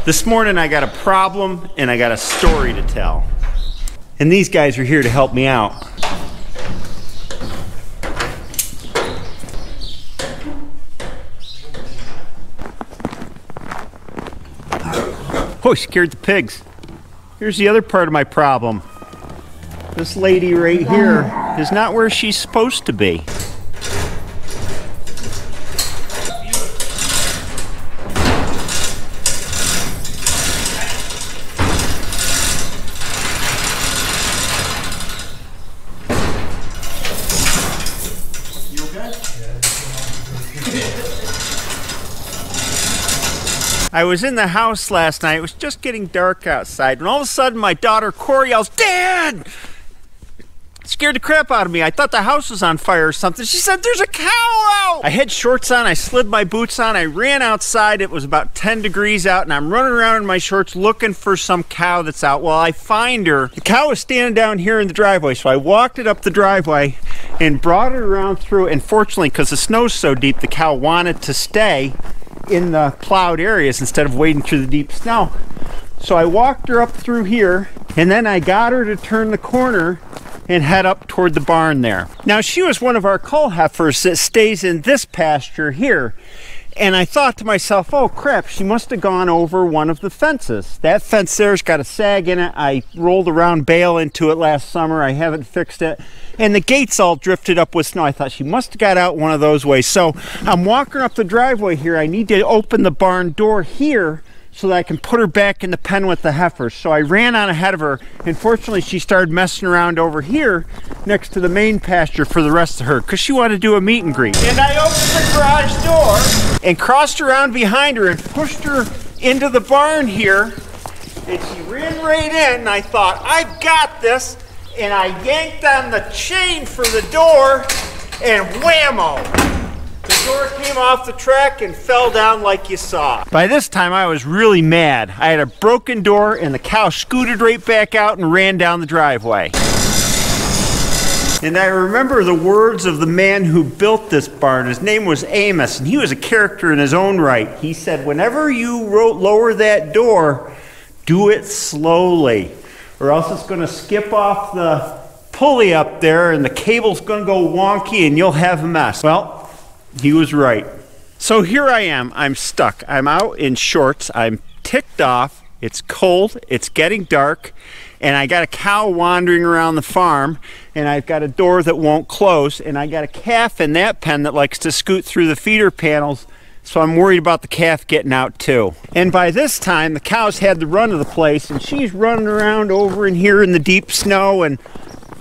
This morning I got a problem and I got a story to tell. And these guys are here to help me out. Oh, scared the pigs. Here's the other part of my problem. This lady right here is not where she's supposed to be. You okay? I was in the house last night. It was just getting dark outside, and all of a sudden my daughter Corey yells, "Dad!" It scared the crap out of me. I thought the house was on fire or something. She said, "There's a cow out!" I had shorts on, I slid my boots on, I ran outside. It was about 10 degrees out, and I'm running around in my shorts looking for some cow that's out. Well, I find her. The cow was standing down here in the driveway, so I walked it up the driveway and brought it around through, and fortunately, because the snow's so deep, the cow wanted to stay in the plowed areas instead of wading through the deep snow. So I walked her up through here, and then I got her to turn the corner and head up toward the barn there. Now, she was one of our cull heifers that stays in this pasture here. And I thought to myself, oh crap, she must have gone over one of the fences. That fence there's got a sag in it. I rolled around bale into it last summer. I haven't fixed it. And the gates all drifted up with snow. I thought she must have got out one of those ways. So I'm walking up the driveway here. I need to open the barn door here so that I can put her back in the pen with the heifers. So I ran on ahead of her, and fortunately she started messing around over here next to the main pasture for the rest of her, because she wanted to do a meet and greet. And I opened the garage door and crossed around behind her and pushed her into the barn here, and she ran right in, and I thought, I've got this, and I yanked on the chain for the door, and whammo! The door came off the track and fell down like you saw. By this time I was really mad. I had a broken door and the cow scooted right back out and ran down the driveway. And I remember the words of the man who built this barn. His name was Amos, and he was a character in his own right. He said, whenever you lower that door, do it slowly, or else it's going to skip off the pulley up there and the cable's going to go wonky and you'll have a mess. Well, he was right. So here I am. I'm stuck. I'm out in shorts. I'm ticked off. It's cold. It's getting dark. And I got a cow wandering around the farm. And I've got a door that won't close. And I got a calf in that pen that likes to scoot through the feeder panels. So I'm worried about the calf getting out too. And by this time, the cow's had the run of the place. And she's running around over in here in the deep snow and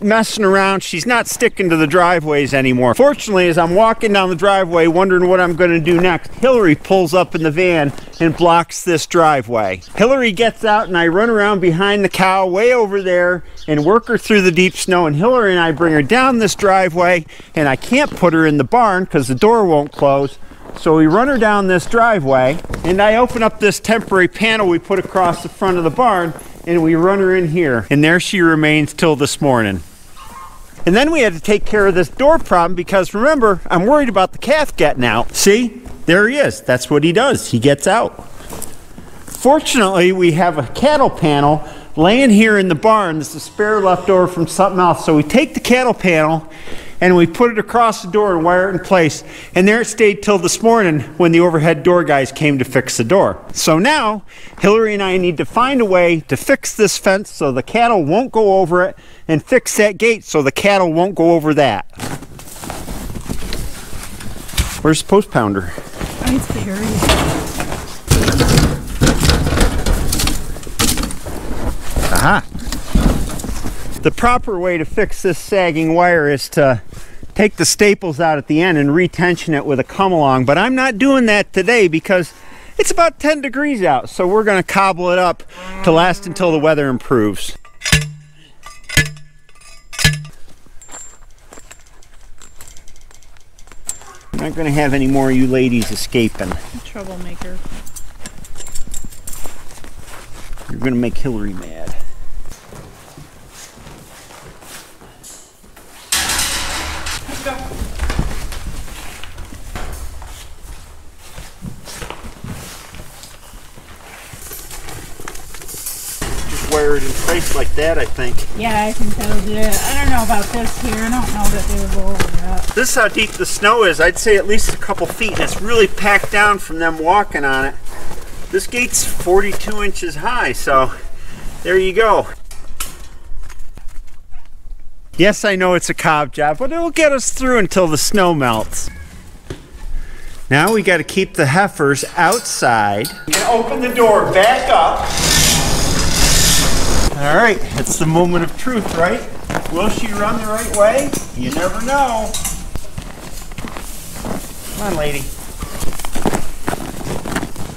messing around. She's not sticking to the driveways anymore. Fortunately, as I'm walking down the driveway wondering what I'm going to do next, Hillary pulls up in the van and blocks this driveway. Hillary gets out and I run around behind the cow way over there and work her through the deep snow, and Hillary and I bring her down this driveway, and I can't put her in the barn because the door won't close. So we run her down this driveway, and I open up this temporary panel we put across the front of the barn, and we run her in here, and there she remains till this morning. And then we had to take care of this door problem because, remember, I'm worried about the calf getting out. See, there he is. That's what he does. He gets out. Fortunately, we have a cattle panel laying here in the barn. This is a spare leftover from something else. So we take the cattle panel and we put it across the door and wire it in place. And there it stayed till this morning when the overhead door guys came to fix the door. So now, Hillary and I need to find a way to fix this fence so the cattle won't go over it, and fix that gate so the cattle won't go over that. Where's the post pounder? It's buried. Aha! The proper way to fix this sagging wire is to take the staples out at the end and retension it with a come-along, but I'm not doing that today because it's about 10 degrees out, so we're going to cobble it up to last until the weather improves. I'm not going to have any more of you ladies escaping. Troublemaker. You're going to make Hillary mad. wired in place like that, I think. Yeah, I think that'll do it. I don't know about this here. I don't know that they will go over that. This is how deep the snow is. I'd say at least a couple feet, and it's really packed down from them walking on it. This gate's 42 inches high, so there you go. Yes, I know it's a cob job, but it'll get us through until the snow melts. Now we got to keep the heifers outside. And open the door back up. All right, it's the moment of truth, right? Will she run the right way? You never know. Come on, lady.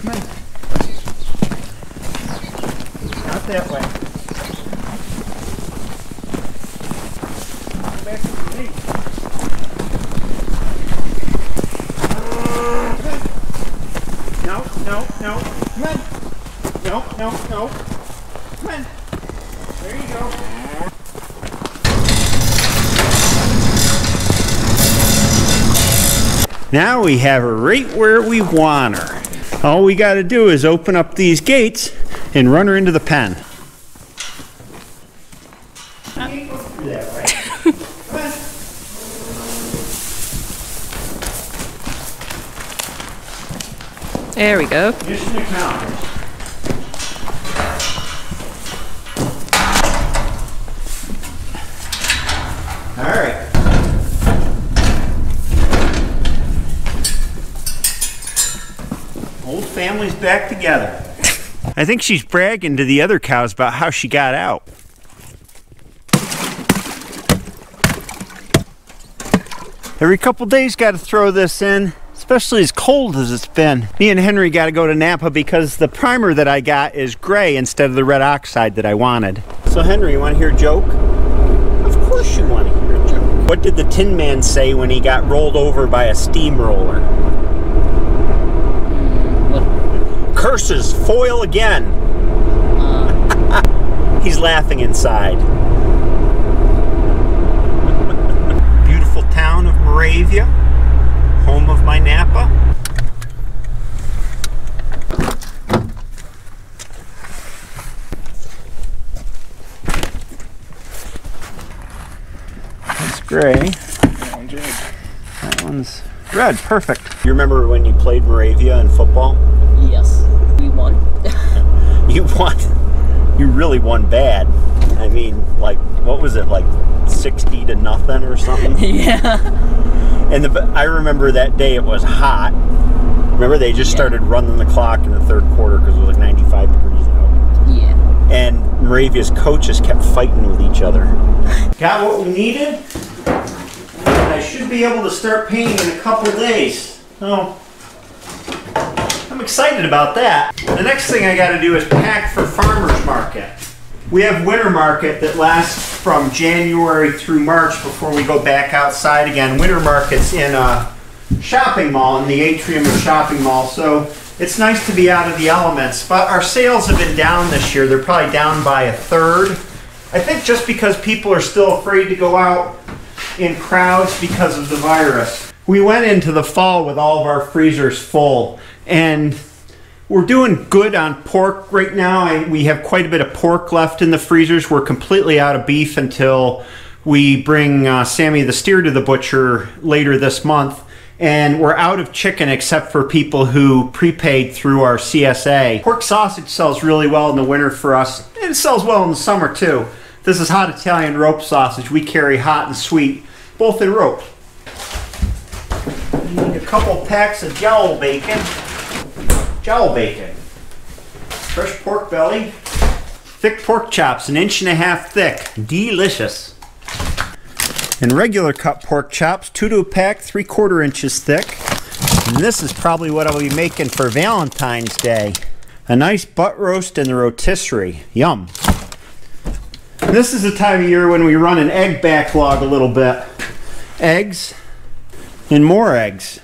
Come on. Not that way. Go back to the gate. No, no, no. Come on. No, no, no. Come on. There you go. Now we have her right where we want her. All we got to do is open up these gates and run her into the pen. There we go. Mission accomplished. All right. Old family's back together. I think she's bragging to the other cows about how she got out. Every couple days got to throw this in, especially as cold as it's been. Me and Henry got to go to Napa because the primer that I got is gray instead of the red oxide that I wanted. So Henry, you want to hear a joke? Of course you want to hear a joke. What did the Tin Man say when he got rolled over by a steamroller? Curses, foil again. He's laughing inside. Beautiful town of Moravia, home of my Napa. That's gray. That one's red. That one's red, perfect. You remember when you played Moravia in football? Yes, we won. You won. You really won bad. I mean, like, what was it, like 60 to nothing or something? Yeah. And I remember that day it was hot. Remember they just started running the clock in the third quarter because it was like 95 degrees out. Yeah. And Moravia's coaches kept fighting with each other. Got what we needed? And I should be able to start painting in a couple days. Oh. I'm excited about that. The next thing I got to do is pack for farmer's market. We have winter market that lasts from January through March before we go back outside again. Winter market's in a shopping mall, in the atrium of a shopping mall, so it's nice to be out of the elements. But our sales have been down this year. They're probably down by a third. I think just because people are still afraid to go out in crowds because of the virus. We went into the fall with all of our freezers full, and we're doing good on pork right now. We have quite a bit of pork left in the freezers. We're completely out of beef until we bring Sammy the steer to the butcher later this month. And we're out of chicken except for people who prepaid through our CSA. Pork sausage sells really well in the winter for us, and it sells well in the summer too. This is hot Italian rope sausage. We carry hot and sweet, both in rope. We need a couple packs of jowl bacon. Jowl bacon. Fresh pork belly. Thick pork chops, 1.5 inches thick. Delicious. And regular cut pork chops, 2 to a pack, 3/4 inches thick. And this is probably what I'll be making for Valentine's Day. A nice butt roast in the rotisserie. Yum. And this is the time of year when we run an egg backlog a little bit. Eggs and more eggs.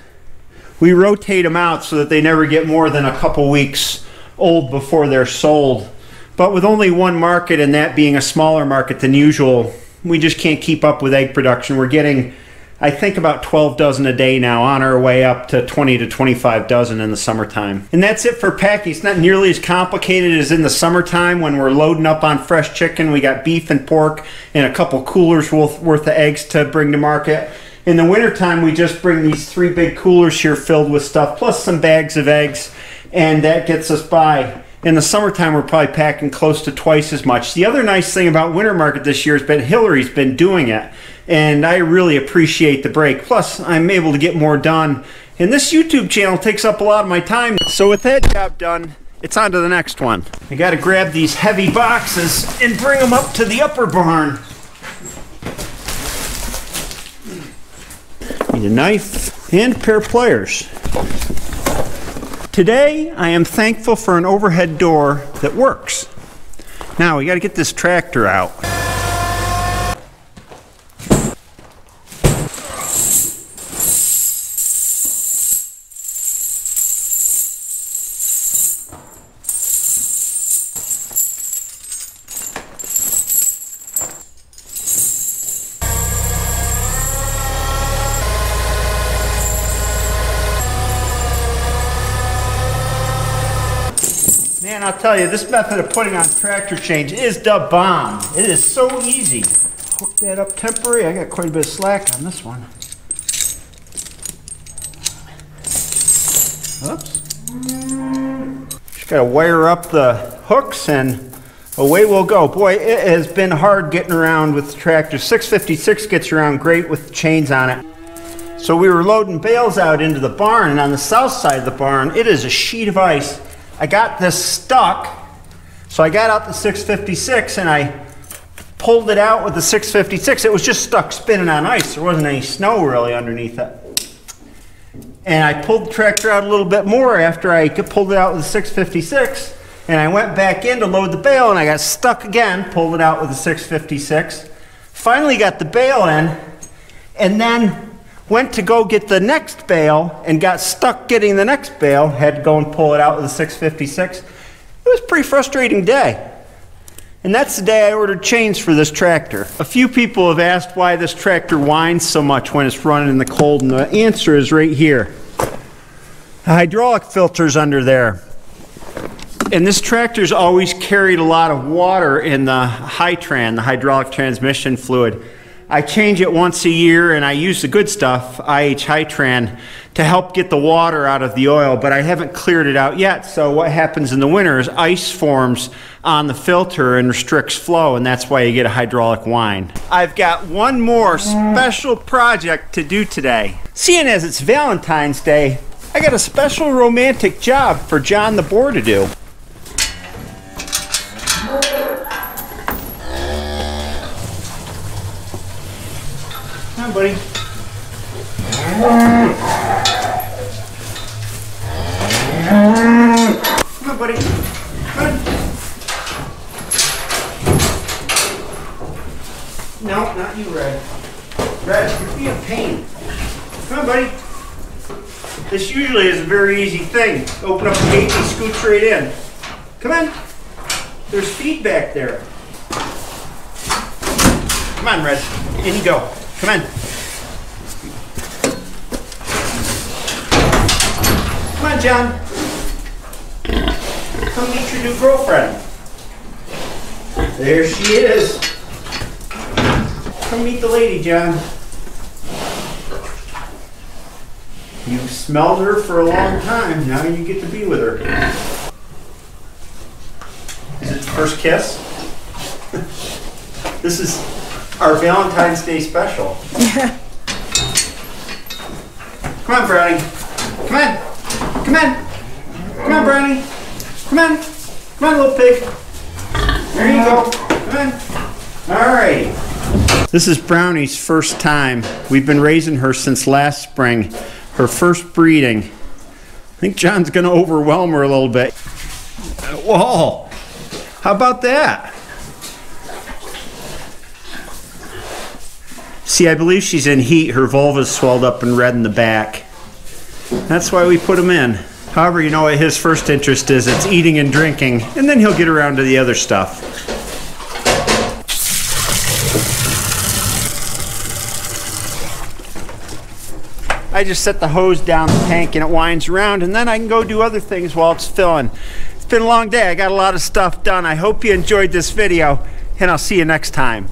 We rotate them out so that they never get more than a couple weeks old before they're sold. But with only one market, and that being a smaller market than usual, we just can't keep up with egg production. We're getting I think about 12 dozen a day now, on our way up to 20 to 25 dozen in the summertime. And that's it for packing. It's not nearly as complicated as in the summertime when we're loading up on fresh chicken. We got beef and pork and a couple coolers worth of eggs to bring to market. In the wintertime, we just bring these 3 big coolers here filled with stuff, plus some bags of eggs, and that gets us by. In the summertime, we're probably packing close to twice as much. The other nice thing about Winter Market this year has been Hillary's been doing it, and I really appreciate the break. Plus, I'm able to get more done. And this YouTube channel takes up a lot of my time. So with that job done, it's on to the next one. I gotta grab these heavy boxes and bring them up to the upper barn. Need a knife and a pair of pliers. Today, I am thankful for an overhead door that works. Now, we gotta get this tractor out. Man, I'll tell you, this method of putting on tractor chains is the bomb. It is so easy. Hook that up temporary. I got quite a bit of slack on this one. Oops. Just got to wire up the hooks and away we'll go. Boy, it has been hard getting around with the tractor. 656 gets around great with the chains on it. So we were loading bales out into the barn, and on the south side of the barn, it is a sheet of ice. I got this stuck, so I got out the 656 and I pulled it out with the 656. It was just stuck spinning on ice. There wasn't any snow really underneath it. And I pulled the tractor out a little bit more after I pulled it out with the 656, and I went back in to load the bale and I got stuck again, pulled it out with the 656. Finally got the bale in, and then went to go get the next bale and got stuck getting the next bale. Had to go and pull it out with a 656. It was a pretty frustrating day. And that's the day I ordered chains for this tractor. A few people have asked why this tractor whines so much when it's running in the cold, and the answer is right here. The hydraulic filter's under there. And this tractor's always carried a lot of water in the Hytran, the hydraulic transmission fluid. I change it once a year, and I use the good stuff, IH Hytran, to help get the water out of the oil, but I haven't cleared it out yet. So what happens in the winter is ice forms on the filter and restricts flow, and that's why you get a hydraulic whine. I've got one more special project to do today. Seeing as it's Valentine's Day, I got a special romantic job for John the Boar to do. Come on, buddy. Come on, buddy. Come on. No, not you, Red. Red, you're being a pain. Come on, buddy. This usually is a very easy thing. Open up the gate and scooch right in. Come on. There's feedback there. Come on, Red. In you go. Come on. Come on, John. Come meet your new girlfriend. There she is. Come meet the lady, John. You've smelled her for a long time. Now you get to be with her. Is it the first kiss? This is our Valentine's Day special. Yeah. Come on, Brownie. Come on. Come on. Come on, Brownie. Come on. Come on, little pig. There you go. Come on. All right. This is Brownie's first time. We've been raising her since last spring. Her first breeding. I think John's going to overwhelm her a little bit. Whoa. How about that? See, I believe she's in heat. Her vulva's swelled up and red in the back. That's why we put him in. However, you know what his first interest is? It's eating and drinking, and then he'll get around to the other stuff. I just set the hose down the tank and it winds around, and then I can go do other things while it's filling. It's been a long day. I got a lot of stuff done. I hope you enjoyed this video, and I'll see you next time.